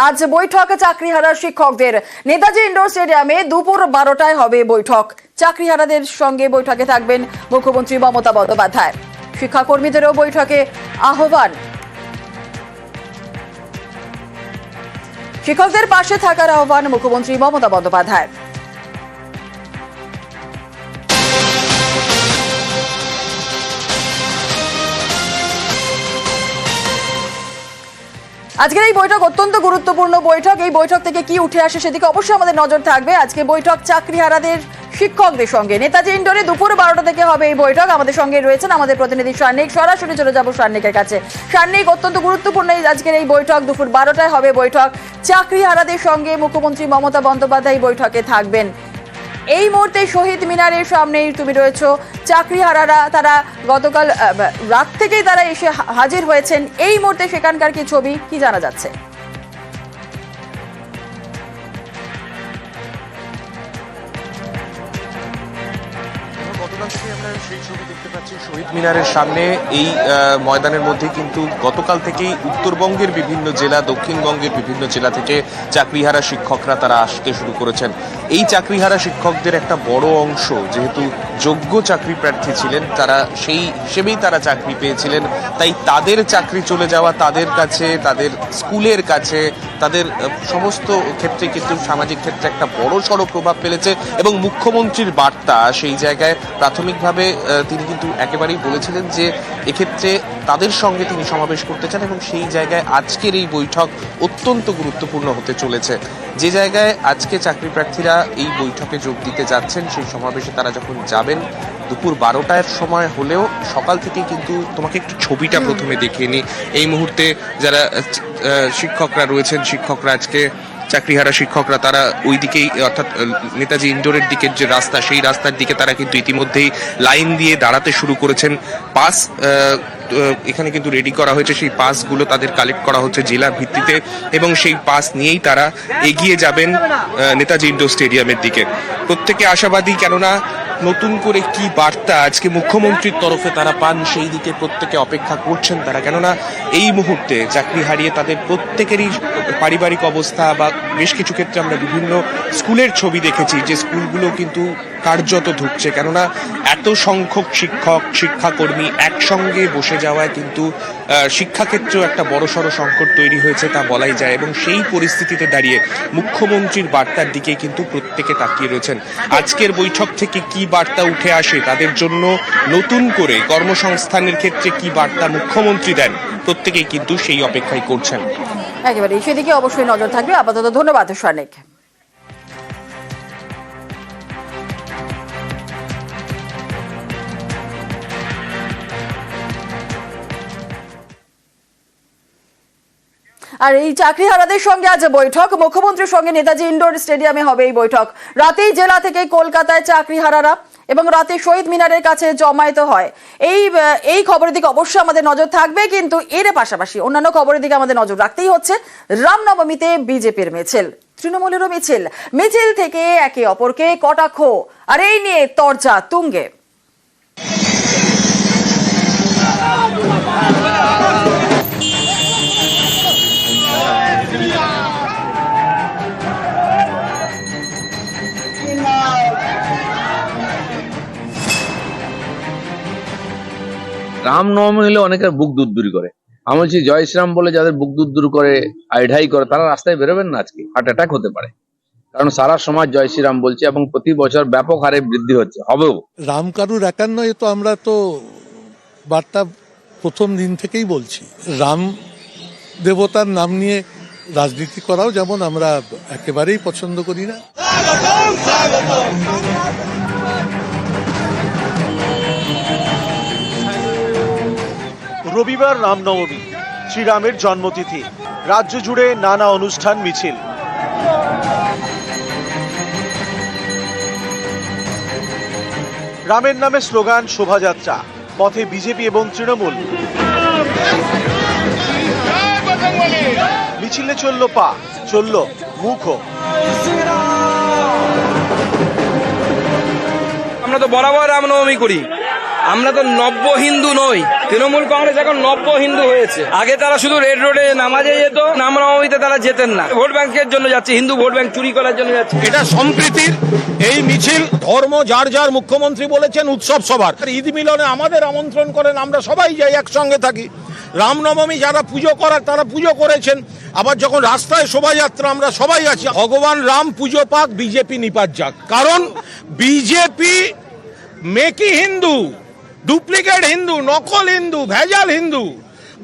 আজ বৈঠক চাকরিহারা শিক্ষকদের। নেতাজি ইন্ডোর স্টেডিয়ামে দুপুর 12টায় হবে বৈঠক। চাকরিহারাদের সঙ্গে বৈঠকে থাকবেন মুখ্যমন্ত্রী মমতা বন্দ্যোপাধ্যায়। শিক্ষাকর্মীদেরও বৈঠকে আহ্বান। শিক্ষকদের পাশে থাকার আহ্বান মুখ্যমন্ত্রী মমতা বন্দ্যোপাধ্যায়। আজকের এই বৈঠক অত্যন্ত গুরুত্বপূর্ণ বৈঠক। এই বৈঠক থেকে কি উঠে আসে সেদিকে অবশ্যই আমাদের নজর থাকবে। আজকে বৈঠক চাকরিহারাদের শিক্ষকদের সঙ্গে। নেতাজি ইন্ডোরে দুপুর 12টা থেকে হবে এই বৈঠক। আমাদের সঙ্গে রয়েছেন আমাদের প্রতিনিধি সান্নিক। সরাসরি চলে যাব সান্নিকের কাছে। সান্নিক, অত্যন্ত গুরুত্বপূর্ণ আজকের এই বৈঠক। দুপুর 12টায় হবে বৈঠক। চাকরিহারাদের সঙ্গে মুখ্যমন্ত্রী মমতা বন্দ্যোপাধ্যায় বৈঠকে থাকবেন। এই মুহূর্তে শহীদ মিনারের সামনেই তুমি রয়েছো। চাকরিহারারা তারা গতকাল রাত থেকেই তারা এসে হাজির হয়েছেন। এই মুহূর্তে সেখানকার কি ছবি, কি জানা যাচ্ছে? আমরা সেই ছবি দেখতে পাচ্ছি শহীদ মিনারের সামনে। এই ময়দানের মধ্যে কিন্তু গতকাল থেকেই উত্তরবঙ্গের বিভিন্ন জেলা, দক্ষিণবঙ্গের বিভিন্ন জেলা থেকে চাকরিহারা শিক্ষকরা তারা আসতে শুরু করেছেন। এই চাকরিহারা শিক্ষকদের একটা বড় অংশ যেহেতু যোগ্য চাকরি প্রার্থী ছিলেন, তারা সেই হিসেবেই তারা চাকরি পেয়েছিলেন। তাই তাদের চাকরি চলে যাওয়া তাদের কাছে, তাদের স্কুলের কাছে, তাদের সমস্ত ক্ষেত্রে কিন্তু সামাজিক ক্ষেত্রে একটা বড় সড়ো প্রভাব ফেলেছে। এবং মুখ্যমন্ত্রীর বার্তা সেই জায়গায় প্রাথমিকভাবে তিনি কিন্তু একেবারেই বলেছিলেন যে এক্ষেত্রে তাদের সঙ্গে তিনি সমাবেশ করতে চান এবং সেই জায়গায় আজকের এই বৈঠক অত্যন্ত গুরুত্বপূর্ণ হতে চলেছে। যে জায়গায় আজকে চাকরি প্রার্থীরা এই বৈঠকে যোগ দিতে যাচ্ছেন, সেই সমাবেশে তারা যখন যাবেন দুপুর 12টার সময় হলেও সকাল থেকে কিন্তু তোমাকে একটু ছবিটা প্রথমে দেখিয়ে নিই। এই মুহূর্তে যারা শিক্ষকরা রয়েছেন, শিক্ষকরা আজকে চাকরিহারা শিক্ষকরা তারা ওই দিকেই অর্থাৎ নেতাজি ইন্ডোরের দিকের যে রাস্তা, সেই রাস্তার দিকে তারা কিন্তু ইতিমধ্যেই লাইন দিয়ে দাঁড়াতে শুরু করেছেন। পাস এখানে কিন্তু রেডি করা হয়েছে, সেই পাসগুলো তাদের কালেক্ট করা হচ্ছে জেলার ভিত্তিতে এবং সেই পাস নিয়েই তারা এগিয়ে যাবেন নেতাজি ইন্ডোর স্টেডিয়ামের দিকে। প্রত্যেকে আশাবাদী, কেননা নতুন করে কি বার্তা আজকে মুখ্যমন্ত্রীর তরফে তারা পান সেই দিকে প্রত্যেকে অপেক্ষা করছেন তারা। কেননা এই মুহূর্তে চাকরি হারিয়ে তাদের প্রত্যেকেরই পারিবারিক অবস্থা বা বেশ কিছু ক্ষেত্রে আমরা বিভিন্ন স্কুলের ছবি দেখেছি যে স্কুলগুলো কিন্তু কার্যত ধুঁকছে। কেননা এত সংখ্যক শিক্ষক, শিক্ষাকর্মী একসঙ্গে বসে যাওয়ায় কিন্তু শিক্ষাক্ষেত্রেও একটা বড়সড় সংকট তৈরি হয়েছে তা বলাই যায়। এবং সেই পরিস্থিতিতে দাঁড়িয়ে মুখ্যমন্ত্রীর বার্তার দিকে কিন্তু প্রত্যেকে তাকিয়ে রয়েছেন। আজকের বৈঠক থেকে কি বার্তা উঠে আসে, তাদের জন্য নতুন করে কর্মসংস্থানের ক্ষেত্রে কি বার্তা মুখ্যমন্ত্রী দেন, প্রত্যেকেই কিন্তু সেই অপেক্ষায় করছেন। একেবারে সেদিকে অবশ্যই নজর থাকবে। আপাতত ধন্যবাদ সান্নিক। আর এই চাকরিহারাদের সঙ্গে আজ বৈঠক। মুখ্যমন্ত্রীর সঙ্গে নেতাজি ইন্ডোর স্টেডিয়ামে হবে এই বৈঠক। রাতেই জেলা থেকে কলকাতায় চাকরিহারারা এবং রাতে শহীদ মিনারের কাছে জমায়েত হয়। এই খবরের দিকে অবশ্যই আমাদের নজর থাকবে, কিন্তু এর পাশাপাশি অন্যান্য খবরের দিকে আমাদের নজর রাখতেই হচ্ছে। রামনবমীতে বিজেপির মিছিল, তৃণমূলেরও মিছিল থেকে একে অপরকে কটাক্ষ, আর এই নিয়ে তরজা তুঙ্গে। রামনবমী হলে অনেকের বুক দুরদুরি করে। আমি বলছি জয় শ্রীরাম বলে যাদের বুক দুরদুরি করে, আইঢাই করে, তারা রাস্তায় বেরোবেন না। আজকে হার্ট অ্যাটাক হতে পারে, কারণ সারা সমাজ জয় শ্রীরাম বলছে এবং প্রতি বছর ব্যাপক হারে বৃদ্ধি হচ্ছে, হবেও। রাম কারুর একার নয়, তো আমরা তো বার্তা প্রথম দিন থেকেই বলছি। রাম দেবতার নাম নিয়ে রাজনীতি করাও যেমন আমরা একেবারেই পছন্দ করি না। রবিবার রামনবমী, শ্রীরামের জন্মতিথি। রাজ্য জুড়ে নানা অনুষ্ঠান, মিছিল। রামের নামে স্লোগান, শোভাযাত্রা, পথে বিজেপি এবং তৃণমূল। মিছিলে চলল পা, চলল মুখও। আমরা তো বরাবর রামনবমী করি, আমরা তো নব্য হিন্দু নই। তৃণমূল কংগ্রেস এখন নব্য হিন্দু হয়েছে। আগে তারা শুধু রেড রোডে নামাজে যেত, রামনবমীতে তারা যেতেন না। ভোট ব্যাংকের জন্য যাচ্ছে, হিন্দু ভোট ব্যাংক চুরি করার জন্য যাচ্ছে। এটা সম্প্রীতির এই মিছিল, ধর্ম যার যার, মুখ্যমন্ত্রী বলেছেন উৎসব সবার। ঈদ মিলনে আমাদের আমন্ত্রণ করেন, আমরা সবাই যাই, একসঙ্গে থাকি। রামনবমী যারা পুজো করার তারা পুজো করেছেন। আবার যখন রাস্তায় শোভাযাত্রা, আমরা সবাই আছি। ভগবান রাম পুজো পাক, বিজেপি নিপাত যাক। কারণ বিজেপি মেকি হিন্দু, ডুপ্লিকেট হিন্দু, নকল হিন্দু, ভেজাল হিন্দু।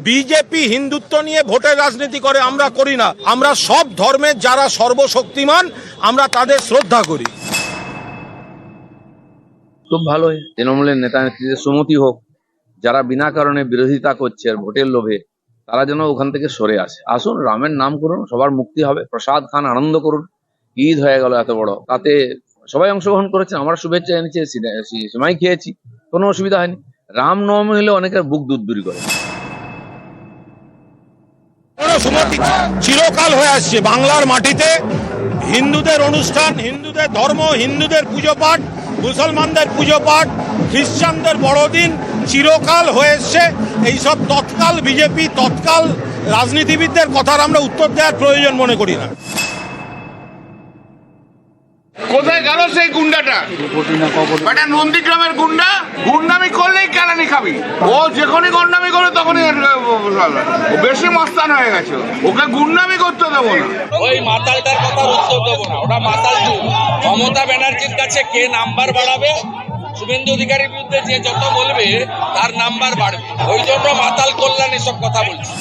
বিজেপি হিন্দুত্ব নিয়ে ভোটের রাজনীতি করে, আমরা করি না। আমরা সব ধর্মের যারা সর্বশক্তিমান, আমরা তাদের শ্রদ্ধা করি। খুব ভালোই, তৃণমূলের নেতা নেত্রীদের সুমতি হোক। যারা বিনা কারণে বিরোধিতা করছে আর ভোটের লোভে, তারা যেন ওখান থেকে সরে আসে। আসুন, রামের নাম করুন, সবার মুক্তি হবে। প্রসাদ খান, আনন্দ করুন। ঈদ হয়ে গেল এত বড়, তাতে সবাই অংশগ্রহণ করেছেন। আমরা শুভেচ্ছা এনেছি, সেমাই খেয়েছি, কোনো অসুবিধা হয়নি। রামনবমী হলে অনেকের বুক দুধদুরি করে। সুমতি চিরকাল হয়ে আসছে বাংলার মাটিতে। হিন্দুদের অনুষ্ঠান, হিন্দুদের ধর্ম, হিন্দুদের পুজো পাঠ, মুসলমানদের পুজো পাঠ, খ্রিস্টানদের বড়দিন চিরকাল হয়ে এসছে। এইসব তৎকাল বিজেপি, তৎকাল রাজনীতিবিদদের কথার আমরা উত্তর দেওয়ার প্রয়োজন মনে করি না। কোথায় গেল সেই গুন্ডাটা? একটা নন্দীগ্রামের গুন্ডা, গুন্ডামি করলেই কেলানি খাবি। ও যখনই গুন্ডামি করে তখনই ও বেশি মস্তান হয়ে গেছে। ওকে গুন্ডামি করতে দেবো না। ওই মাতালটার কথা উত্তর দেবো না, ওটা মাতাল যুগ। মমতা ব্যানার্জির কাছে কে নাম্বার বাড়াবে, শুভেন্দু অধিকারীর বিরুদ্ধে যে যত বলবে তার নাম্বার বাড়বে। ওই জন্য মাতাল কল্যাণ এসব কথা বলছি।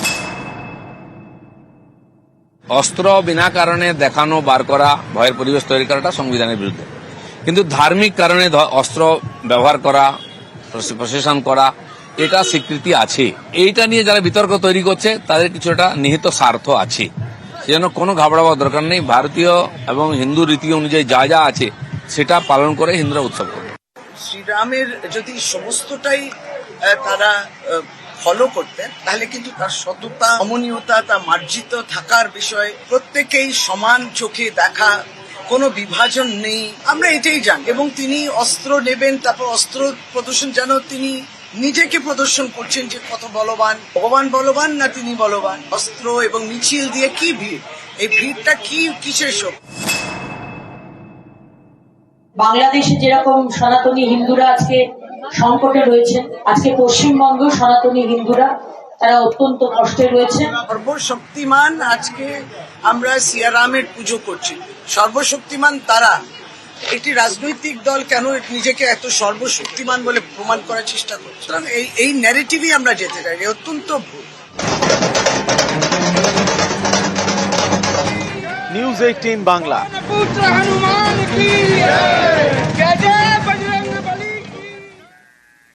অস্ত্র বিনা কারণে দেখানো, বার করা, ভয়ের পরিবেশ তৈরি করাটা সংবিধানের বিরুদ্ধে। কিন্তু ধার্মিক কারণে অস্ত্র ব্যবহার করা, প্রশাসন করা, এটা স্বীকৃতি আছে। এইটা নিয়ে যারা বিতর্ক তৈরি করছে তাদের কিছু একটা নিহিত স্বার্থ আছে। সেজন্য কোনো ঘাবড়াবার দরকার নেই। ভারতীয় এবং হিন্দু রীতি অনুযায়ী যা যা আছে সেটা পালন করে হিন্দুরা উৎসব করবে। শ্রীরামের যদি সমস্তটাই তারা ফলো করতেন, তাহলে কিন্তু তার সততা, নমনীয়তা, তার মার্জিত থাকার বিষয়, প্রত্যেকেই সমান চোখে দেখা, কোনো বিভাজন নেই, আমরা এটাই জানি। এবং তিনি অস্ত্র নেবেন, তারপর অস্ত্র প্রদর্শন, যেন তিনি নিজেকে প্রদর্শন করছেন যে কত বলবান। ভগবান বলবান না তিনি বলবান। অস্ত্র এবং মিছিল দিয়ে কি ভিড়, এই ভিড়টা কি, কিসের শক্তি? বাংলাদেশে যেরকম সনাতনী হিন্দুরা আজকে সংকটে রয়েছেন, আজকে পশ্চিমবঙ্গ সনাতনী হিন্দুরা তারা অত্যন্ত কষ্টে রয়েছে। সর্বশক্তিমান, আজকে আমরা সিয়ারামের পুজো করছি। সর্বশক্তিমান তারা। একটি রাজনৈতিক দল কেন নিজেকে এত সর্বশক্তিমান বলে প্রমাণ করার চেষ্টা করছে? এই ন্যারেটিভই আমরা যেতে চাই, অত্যন্ত ভুল। নিউজ 18 বাংলা।